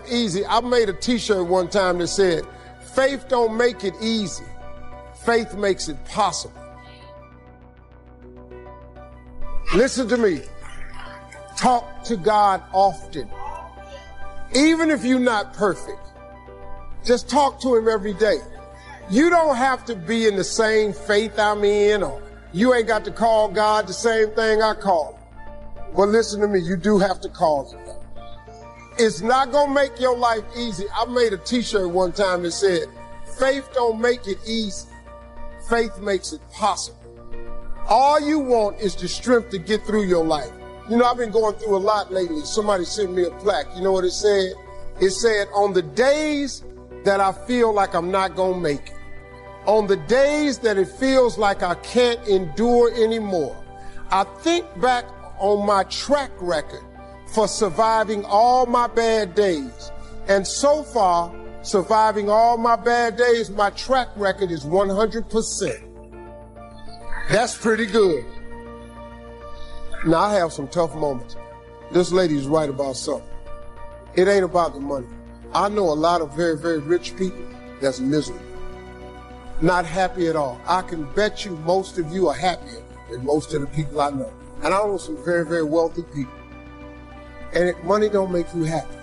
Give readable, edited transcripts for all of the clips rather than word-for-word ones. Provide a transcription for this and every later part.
Easy. I made a t-shirt one time that said, faith don't make it easy. Faith makes it possible. Listen to me. Talk to God often. Even if you're not perfect, just talk to him every day. You don't have to be in the same faith I'm in, or you ain't got to call God the same thing I call him. But listen to me, you do have to call him. It's not going to make your life easy. I made a t-shirt one time that said, faith don't make it easy. Faith makes it possible. All you want is the strength to get through your life. You know, I've been going through a lot lately. Somebody sent me a plaque. You know what it said? It said, on the days that I feel like I'm not going to make it, on the days that it feels like I can't endure anymore, I think back on my track record for surviving all my bad days. And so far, surviving all my bad days, my track record is 100%. That's pretty good. Now, I have some tough moments. This lady's right about something. It ain't about the money. I know a lot of very, very rich people that's miserable. Not happy at all. I can bet you most of you are happier than most of the people I know. And I know some very, very wealthy people. And money don't make you happy.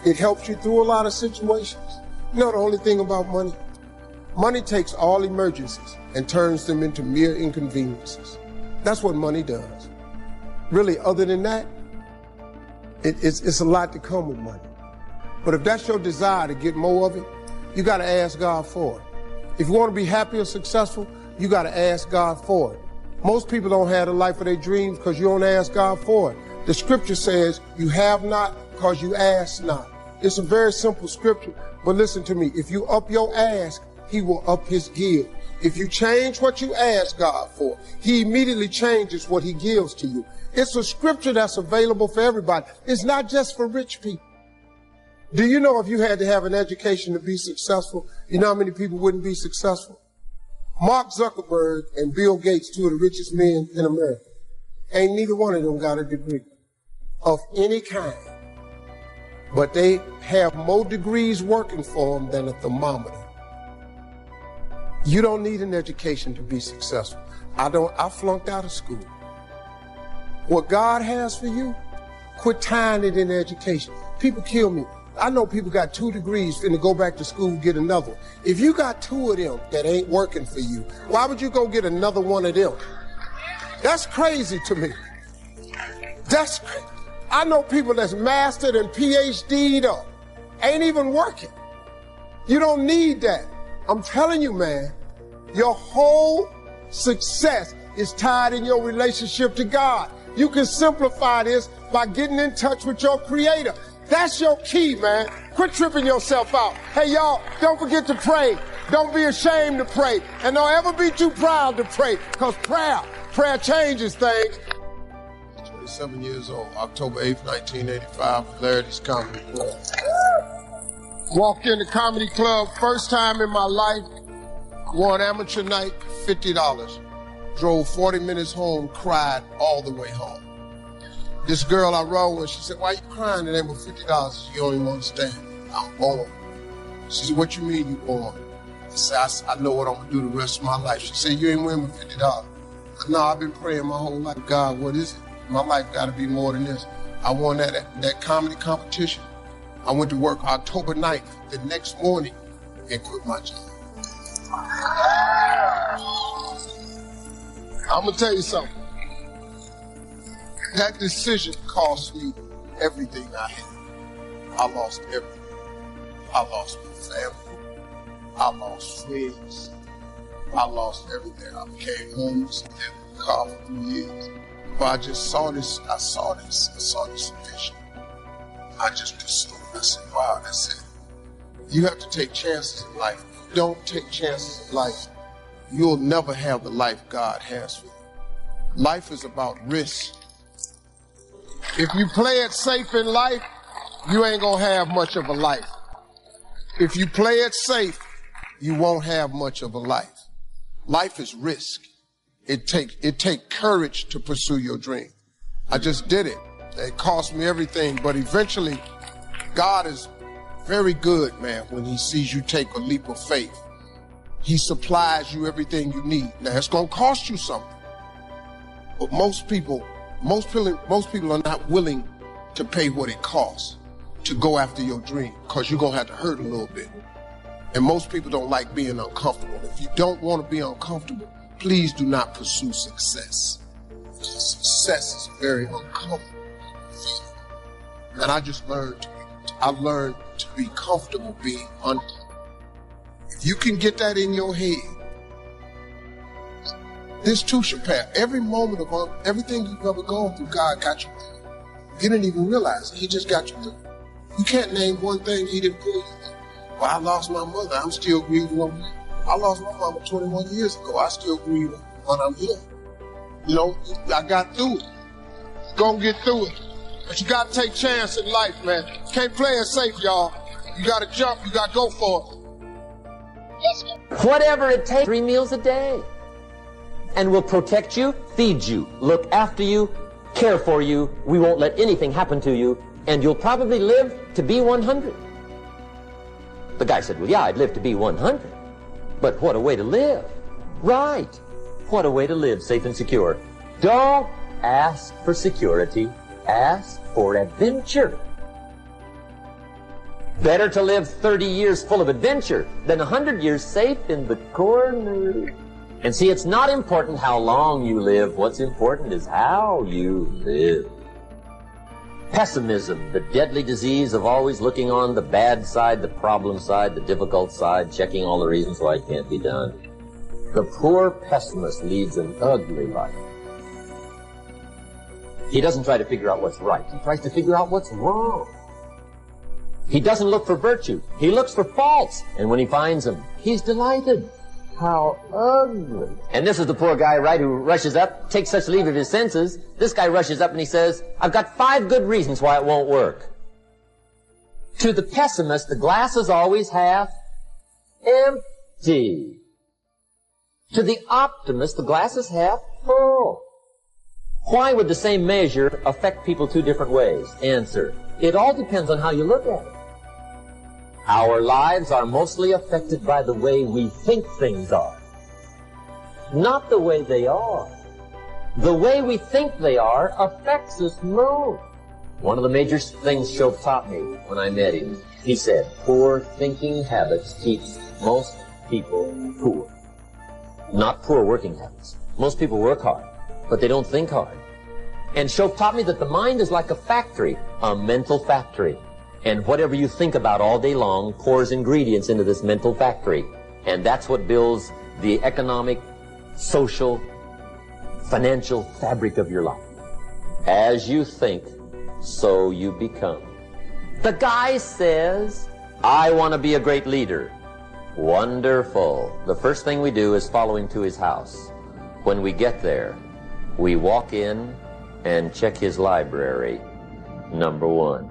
It helps you through a lot of situations. You know the only thing about money? Money takes all emergencies and turns them into mere inconveniences. That's what money does. Really, other than that, it's a lot to come with money. But if that's your desire to get more of it, you got to ask God for it. If you want to be happy or successful, you got to ask God for it. Most people don't have the life of their dreams because you don't ask God for it. The scripture says, you have not because you ask not. It's a very simple scripture, but listen to me. If you up your ask, he will up his give. If you change what you ask God for, he immediately changes what he gives to you. It's a scripture that's available for everybody. It's not just for rich people. Do you know if you had to have an education to be successful, you know how many people wouldn't be successful? Mark Zuckerberg and Bill Gates, two of the richest men in America, ain't neither one of them got a degree of any kind. But they have more degrees working for them than a thermometer. You don't need an education to be successful. I flunked out of school. What God has for you, quit tying it in education. People kill me. I know people got 2 degrees finna go back to school, get another one. If you got 2 of them that ain't working for you, why would you go get another one of them? That's crazy to me. That's crazy. I know people that's mastered and PhD'd up, ain't even working. You don't need that. I'm telling you, man, your whole success is tied in your relationship to God. You can simplify this by getting in touch with your Creator. That's your key, man. Quit tripping yourself out. Hey, y'all, don't forget to pray. Don't be ashamed to pray. And don't ever be too proud to pray, because prayer changes things. 27 years old, October 8th, 1985, Hilarity's Comedy Club. Walked in the comedy club, first time in my life, won amateur night, $50. Drove 40 minutes home, cried all the way home. This girl I rode with, she said, why you crying? It ain't but $50. You don't even understand. I'm born. She said, what you mean you born? I said, I know what I'm going to do the rest of my life. She said, you ain't winning with $50. I said, no, I've been praying my whole life. God, what is it? My life got to be more than this. I won that comedy competition. I went to work October 9th, the next morning, and quit my job. I'm going to tell you something. That decision cost me everything I had. I lost everything. I lost my family. I lost friends. I lost everything. I became homeless. I lived in a car for 3 years. But I just saw this vision. I just pursued it. I said, wow, that's it. You have to take chances in life. If you don't take chances in life, you'll never have the life God has for you. Life is about risk. If you play it safe in life, you ain't gonna have much of a life. If you play it safe, you won't have much of a life. Life is risk. It take courage to pursue your dream. I just did it. It cost me everything, but eventually God is very good, man, when he sees you take a leap of faith. He supplies you everything you need. Now, it's going to cost you something. But most people are not willing to pay what it costs to go after your dream, because you're going to have to hurt a little bit. And most people don't like being uncomfortable. If you don't want to be uncomfortable, please do not pursue success. Success is very uncomfortable. And I've learned to be comfortable being uncomfortable. If you can get that in your head, this too shall pass. Every moment of everything you've ever gone through, God got you through. You didn't even realize it. He just got you through. You can't name one thing he didn't pull you through. Well, I lost my mother. I'm still grieving over that. I lost my mama 21 years ago. I still grieve when I'm here. You know, I got through it. Gonna get through it. But you gotta take chance in life, man. Can't play it safe, y'all. You gotta jump. You gotta go for it. Whatever it takes, 3 meals a day. And we'll protect you, feed you, look after you, care for you. We won't let anything happen to you. And you'll probably live to be 100. The guy said, well, yeah, I'd live to be 100. But what a way to live. Right. What a way to live, safe and secure. Don't ask for security. Ask for adventure. Better to live 30 years full of adventure than 100 years safe in the corner. And see, it's not important how long you live. What's important is how you live. Pessimism, the deadly disease of always looking on the bad side, the problem side, the difficult side, checking all the reasons why it can't be done. The poor pessimist leads an ugly life. He doesn't try to figure out what's right. He tries to figure out what's wrong. He doesn't look for virtue. He looks for faults. And when he finds them, he's delighted. How ugly. And this is the poor guy, right, who rushes up, takes such leave of his senses. This guy rushes up and he says, I've got 5 good reasons why it won't work. To the pessimist, the glass is always half empty. To the optimist, the glass is half full. Why would the same measure affect people 2 different ways? Answer, it all depends on how you look at it. Our lives are mostly affected by the way we think things are, not the way they are. The way we think they are affects us most. One of the major things Shope taught me when I met him, he said, poor thinking habits keeps most people poor. Not poor working habits. Most people work hard, but they don't think hard. And Shope taught me that the mind is like a factory, a mental factory. And whatever you think about all day long pours ingredients into this mental factory. And that's what builds the economic, social, financial fabric of your life. As you think, so you become. The guy says, I want to be a great leader. Wonderful. The first thing we do is follow him to his house. When we get there, we walk in and check his library. Number 1.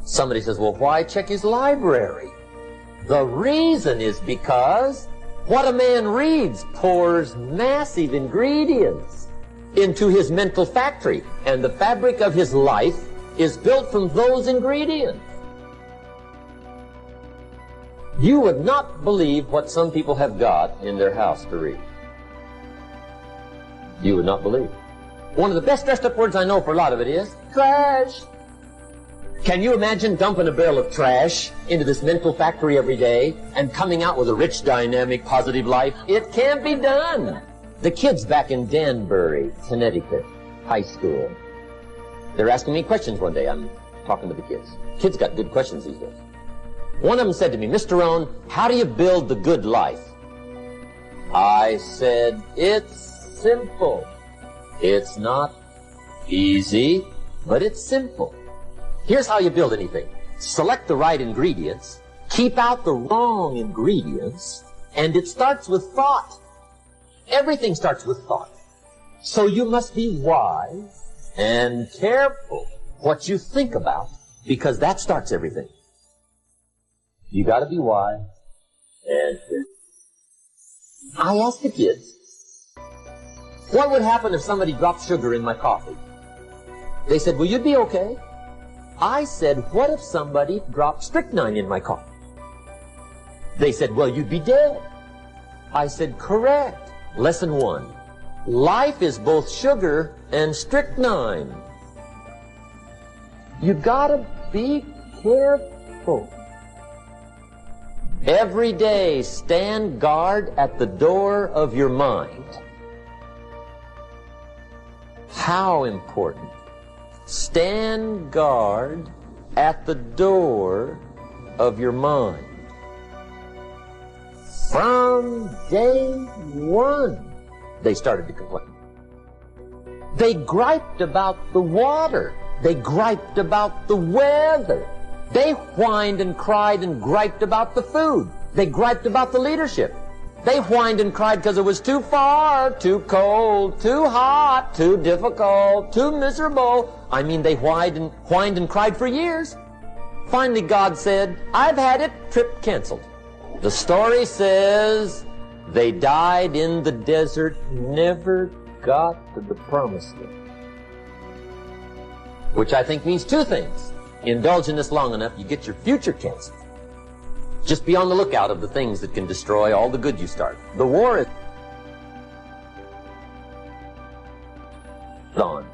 Somebody says, well, why check his library? The reason is because what a man reads pours massive ingredients into his mental factory, and the fabric of his life is built from those ingredients. You would not believe what some people have got in their house to read. You would not believe. One of the best dressed up words I know for a lot of it is trash. Can you imagine dumping a barrel of trash into this mental factory every day and coming out with a rich, dynamic, positive life? It can't be done. The kids back in Danbury, Connecticut, high school, they're asking me questions one day. I'm talking to the kids. Kids got good questions these days. One of them said to me, Mr. Rohn, how do you build the good life? I said, it's simple. It's not easy, but it's simple. Here's how you build anything. Select the right ingredients, keep out the wrong ingredients, and it starts with thought. Everything starts with thought. So you must be wise and careful what you think about, because that starts everything. You got to be wise and careful. I asked the kids, what would happen if somebody dropped sugar in my coffee? They said, well, you'd be okay. I said, what if somebody dropped strychnine in my coffee? They said, well, you'd be dead. I said, correct. Lesson 1. Life is both sugar and strychnine. You gotta be careful. Every day, stand guard at the door of your mind. How important. Stand guard at the door of your mind. From day 1, they started to complain. They griped about the water. They griped about the weather. They whined and cried and griped about the food. They griped about the leadership. They whined and cried because it was too far, too cold, too hot, too difficult, too miserable. I mean, they whined and cried for years. Finally, God said, I've had it, trip canceled. The story says they died in the desert, never got to the promised land. Which I think means 2 things. Indulge in this long enough, you get your future canceled. Just be on the lookout of the things that can destroy all the good you start. The war is on.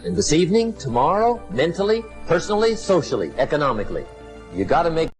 And this evening, tomorrow, mentally, personally, socially, economically, you got to make